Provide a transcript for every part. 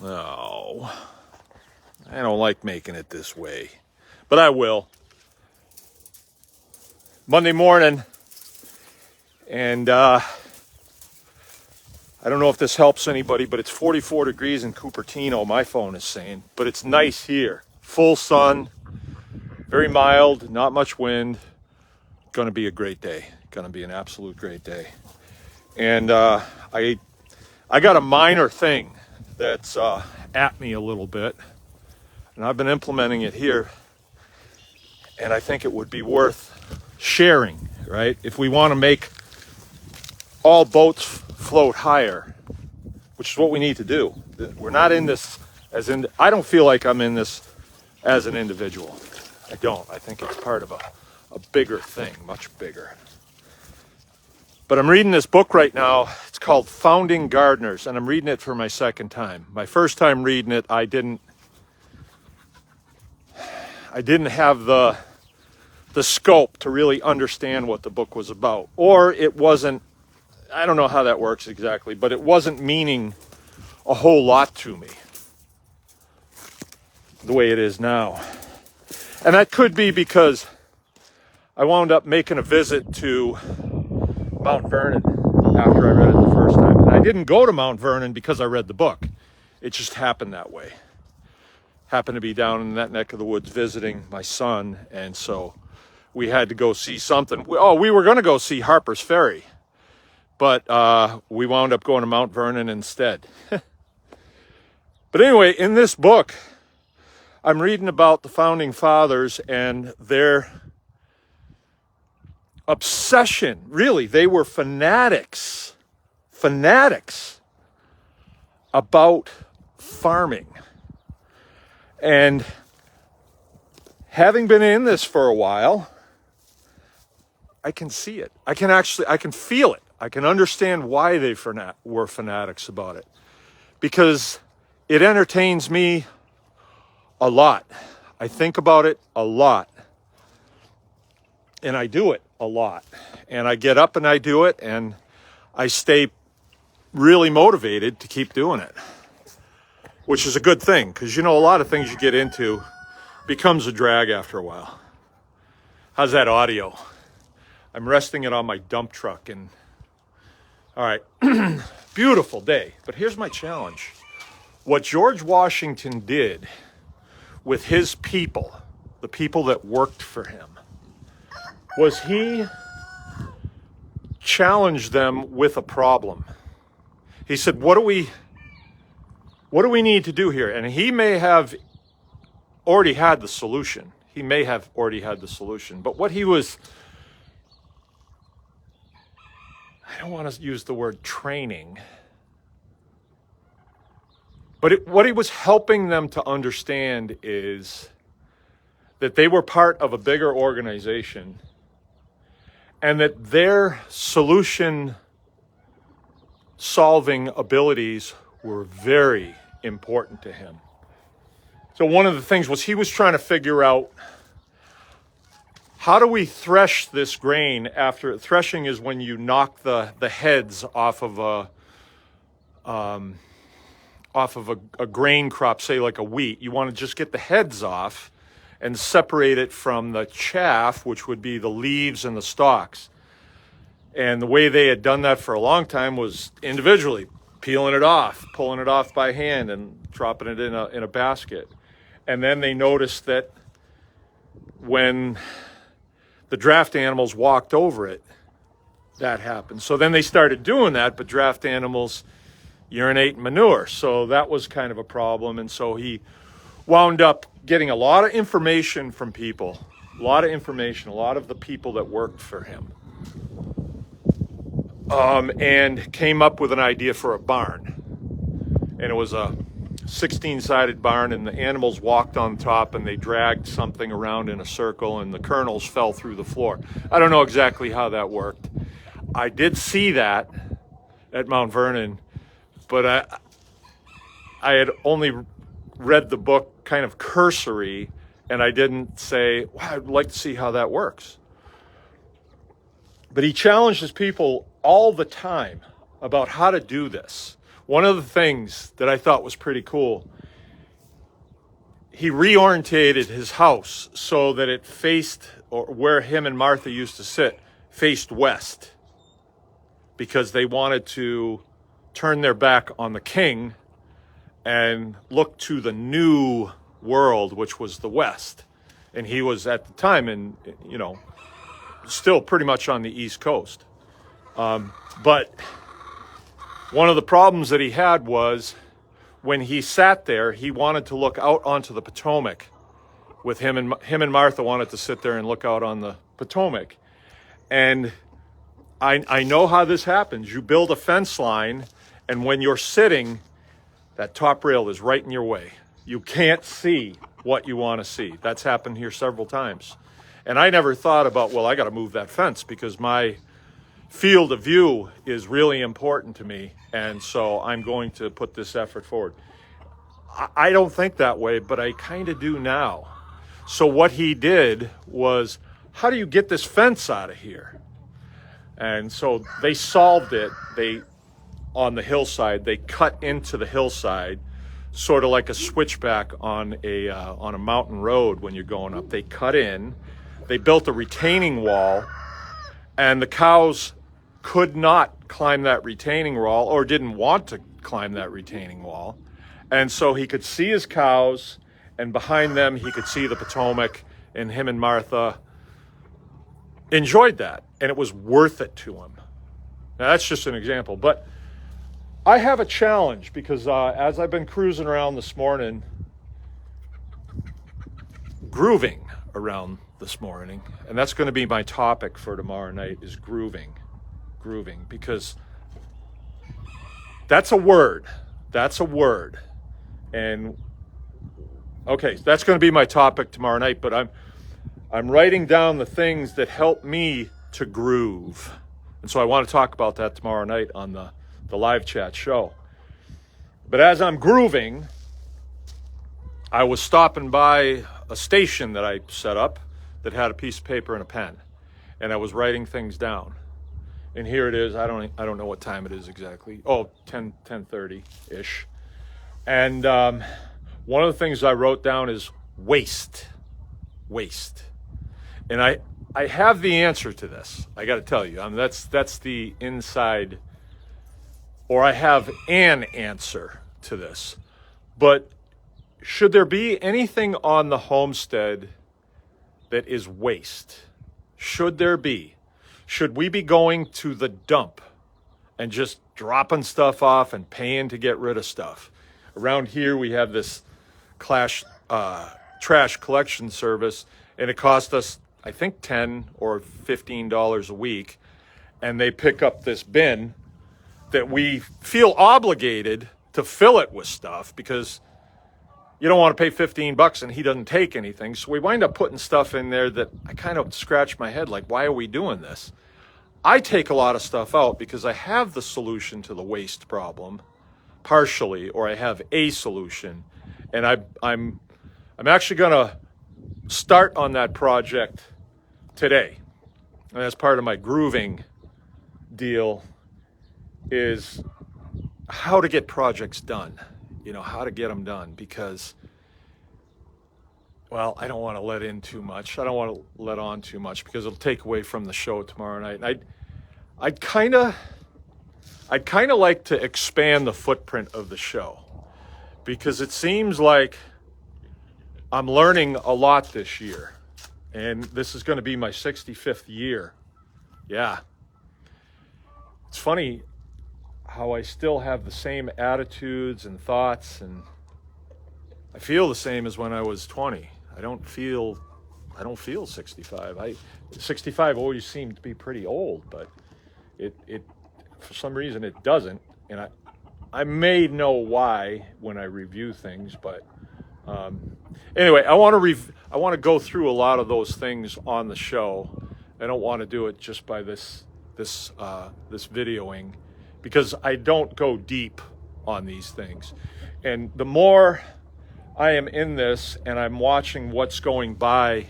Oh, I don't like making it this way, but I will. Monday morning, and I don't know if this helps anybody, but it's 44 degrees in Cupertino, my phone is saying, but it's nice here. Full sun, very mild, not much wind. Going to be a great day. Going to be an absolute great day. And I got a minor thing that's at me a little bit, and I've been implementing it here, and I think it would be worth sharing, right? If we want to make all boats float higher, which is what we need to do. We're not in this I don't feel like I'm in this as an individual. I don't. I think it's part of a bigger thing, much bigger. But I'm reading this book right now. It's called Founding Gardeners, and I'm reading it for my second time. My first time reading it, I didn't have the scope to really understand what the book was about. Or it wasn't, I don't know how that works exactly, but it wasn't meaning a whole lot to me the way it is now. And that could be because I wound up making a visit to Mount Vernon after I read it the first time. And I didn't go to Mount Vernon because I read the book. It just happened that way. Happened to be down in that neck of the woods visiting my son, and so we had to go see something. We were going to go see Harper's Ferry, but we wound up going to Mount Vernon instead. But anyway, in this book, I'm reading about the Founding Fathers and their obsession. Really, they were fanatics about farming. And having been in this for a while, I can see it. I can feel it. I can understand why they were fanatics about it. Because it entertains me a lot. I think about it a lot. And I do it a lot. And I get up and I do it, and I stay really motivated to keep doing it. Which is a good thing, because a lot of things you get into becomes a drag after a while. How's that audio? I'm resting it on my dump truck, and all right, beautiful day. But here's my challenge. What George Washington did with his people, the people that worked for him, was he challenged them with a problem. He said, what do we need to do here? And he may have already had the solution. But what he was, I don't want to use the word training, but what he was helping them to understand is that they were part of a bigger organization, and that their solution solving abilities were very important to him. So one of the things was he was trying to figure out, how do we thresh this grain after threshing is when you knock the heads off of a grain crop, say like a wheat. You want to just get the heads off and separate it from the chaff, which would be the leaves and the stalks. And the way they had done that for a long time was individually, peeling it off, pulling it off by hand, and dropping it in a basket. And then they noticed that when the draft animals walked over it, that happened. So then they started doing that, but draft animals urinate manure. So that was kind of a problem. And so he wound up getting a lot of information from people, a lot of the people that worked for him. And came up with an idea for a barn. And it was a 16-sided barn, and the animals walked on top, and they dragged something around in a circle, and the kernels fell through the floor. I don't know exactly how that worked. I did see that at Mount Vernon, but I had only read the book kind of cursory, and I didn't say, wow, I'd like to see how that works. But he challenged his people all the time about how to do this. one of the things that I thought was pretty cool, he reorientated his house so that it faced, or where him and Martha used to sit, faced west, because they wanted to turn their back on the king and look to the new world, which was the west. And he was at the time in, you know, still pretty much on the East Coast. But one of the problems that he had was when he sat there, he wanted to look out onto the Potomac. With him and Martha wanted to sit there and look out on the Potomac. And I know how this happens. You build a fence line, and when you're sitting, that top rail is right in your way. You can't see what you want to see. That's happened here several times. And I never thought about, well, I got to move that fence because my field of view is really important to me. And so I'm going to put this effort forward. I don't think that way, but I kind of do now. So what he did was, how do you get this fence out of here? And so they solved it. On the hillside, they cut into the hillside, sort of like a switchback on a mountain road when you're going up. They cut in, they built a retaining wall, and the cows could not climb that retaining wall, or didn't want to climb that retaining wall. And so he could see his cows, and behind them he could see the Potomac, and him and Martha enjoyed that, and it was worth it to him. Now that's just an example, but I have a challenge because as I've been cruising around this morning, grooving around this morning, and that's going to be my topic for tomorrow night, is grooving, because that's a word. And okay, that's going to be my topic tomorrow night, but I'm writing down the things that help me to groove. And so I want to talk about that tomorrow night on the live chat show. But as I'm grooving, I was stopping by a station that I set up that had a piece of paper and a pen, and I was writing things down. And here it is. I don't know what time it is exactly. Oh, 10:30-ish. And one of the things I wrote down is waste. And I have the answer to this. I got to tell you, that's the inside, or I have an answer to this. But should there be anything on the homestead that is waste? Should there be? Should we be going to the dump and just dropping stuff off and paying to get rid of stuff? Around here we have this trash collection service, and it costs us, I think, $10 or $15 a week, and they pick up this bin that we feel obligated to fill it with stuff because you don't want to pay $15 and he doesn't take anything. So we wind up putting stuff in there that I kind of scratch my head like, why are we doing this? I take a lot of stuff out because I have the solution to the waste problem, partially, or I have a solution, and I'm actually going to start on that project today. And as part of my grooving deal is how to get projects done, how to get them done, because, well, I don't want to let in too much. I don't want to let on too much because it'll take away from the show tomorrow night. And I'd kind of like to expand the footprint of the show because it seems like I'm learning a lot this year, and this is going to be my 65th year. Yeah. It's funny how I still have the same attitudes and thoughts, and I feel the same as when I was 20. I don't feel 65. 65 always seemed to be pretty old, but it for some reason it doesn't, and I may know why when I review things, but anyway, I want to go through a lot of those things on the show. I don't want to do it just by this videoing, because I don't go deep on these things. And the more I am in this and I'm watching what's going by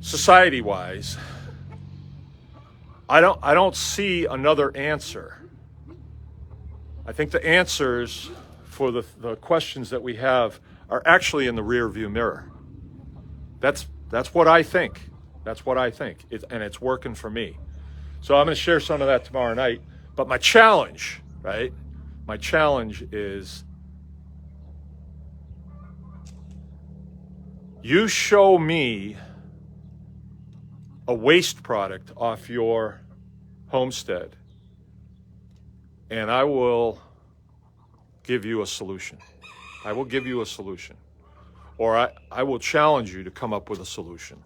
society-wise, I don't see another answer. I think the answers for the questions that we have are actually in the rear view mirror. That's what I think. That's what I think. And it's working for me. So I'm going to share some of that tomorrow night. But my challenge, right? My challenge is you show me a waste product off your homestead, and I will give you a solution. I will give you a solution. Or I will challenge you to come up with a solution,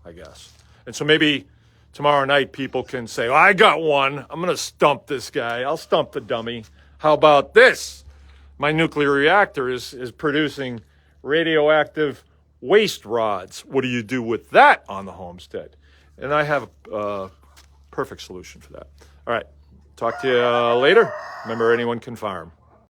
I guess. And so maybe tomorrow night people can say, well, I got one. I'm going to stump this guy. I'll stump the dummy. How about this? My nuclear reactor is producing radioactive waste rods. What do you do with that on the homestead? And I have a perfect solution for that. All right. Talk to you later. Remember, anyone can farm.